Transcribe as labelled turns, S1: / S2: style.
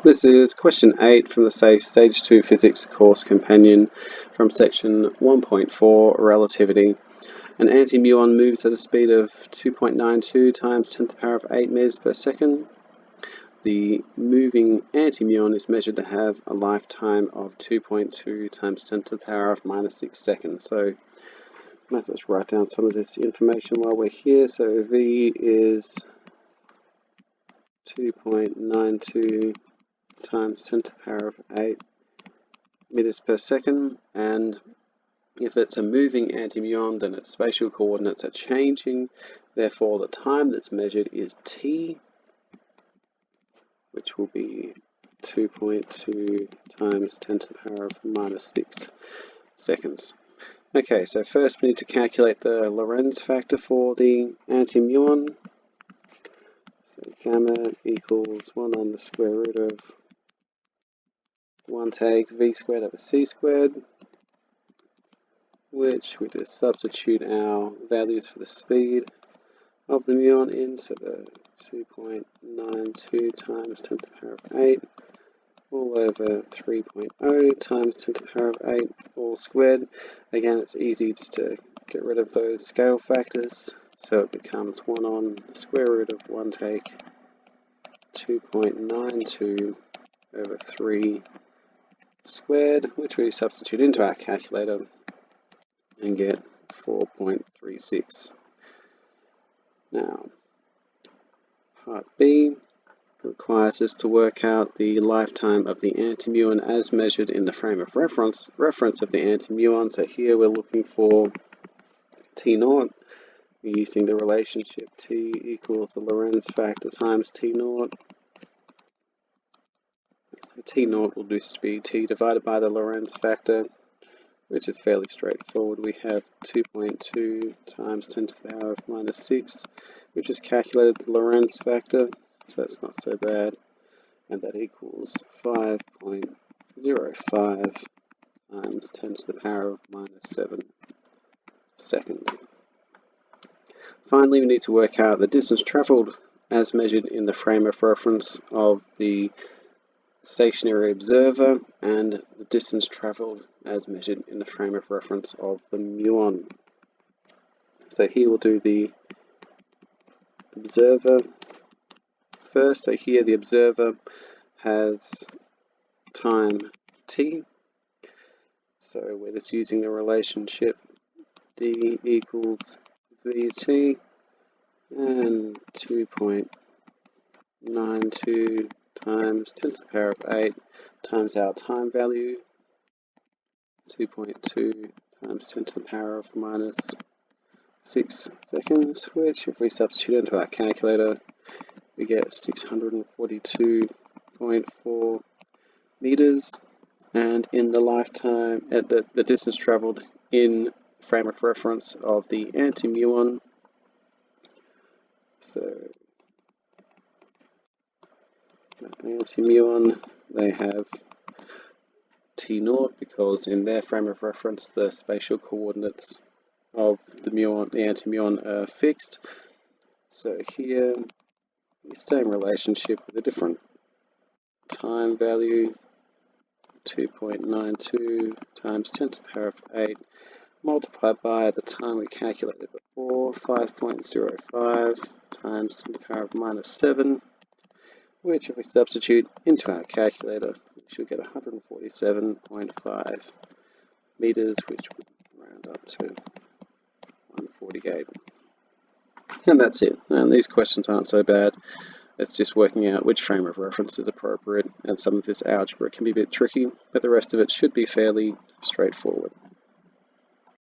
S1: This is question 8 from the SACE Stage 2 Physics course companion from section 1.4 Relativity. An anti-muon moves at a speed of 2.92 times 10 to the power of 8 meters per second. The moving anti-muon is measured to have a lifetime of 2.2 times 10 to the power of minus 6 seconds. So let's just write down some of this information while we're here. So V is 2.92 times 10 to the power of 8 meters per second, and if it's a moving anti-muon, then its spatial coordinates are changing, therefore the time that's measured is t, which will be 2.2 times 10 to the power of minus 6 seconds. Okay, so first we need to calculate the Lorenz factor for the anti-muon. So gamma equals 1 on the square root of 1 take v squared over c squared, which we just substitute our values for the speed of the muon in, so the 2.92 times 10 to the power of 8 all over 3.0 times 10 to the power of 8 all squared. Again, it's easy just to get rid of those scale factors, so it becomes 1 on the square root of 1 take 2.92 over 3 squared, which we substitute into our calculator and get 4.36. Now, part B requires us to work out the lifetime of the anti-muon as measured in the frame of reference of the anti-muon. So here we're looking for T0. We're using the relationship T equals the Lorenz factor times T0. So T0 will just be T divided by the Lorenz factor, which is fairly straightforward. We have 2.2 times 10 to the power of minus 6, which is calculated the Lorenz factor, so that's not so bad, and that equals 5.05 times 10 to the power of minus 7 seconds. Finally, we need to work out the distance travelled as measured in the frame of reference of the stationary observer and the distance travelled as measured in the frame of reference of the muon. So here we'll do the observer first. So here the observer has time t, so we're just using the relationship d equals vt and 2.92 times 10 to the power of 8 times our time value, 2.2 times 10 to the power of minus 6 seconds, which if we substitute into our calculator, we get 642.4 meters, and in the lifetime, at the distance travelled in frame of reference of the anti-muon. So anti-muon, they have T0 because in their frame of reference the spatial coordinates of the anti-muon are fixed. So here the same relationship with a different time value, 2.92 times 10 to the power of 8 multiplied by the time we calculated before, 5.05 times 10 to the power of minus 7, which if we substitute into our calculator, we should get 147.5 meters, which would round up to 148. And that's it. And these questions aren't so bad. It's just working out which frame of reference is appropriate, and some of this algebra can be a bit tricky, but the rest of it should be fairly straightforward.